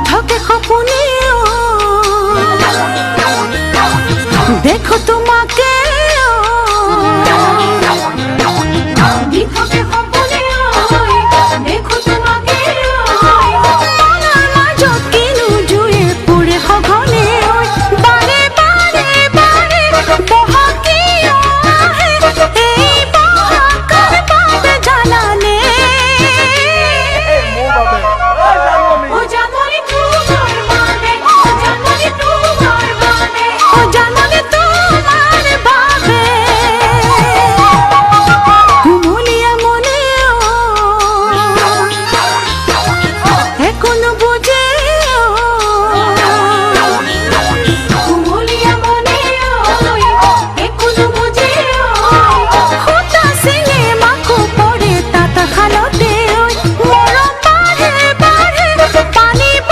থাকে খপনে দেখো তোমাকে থাকে খপনে দেখো তোমাকে মনের মাজত কিনো জুয়ে পুৰে সঘনে বাৰে বাৰে বাৰে বহকি আহে এই বহকাৰ বাবে জানানে কোনো বুঝে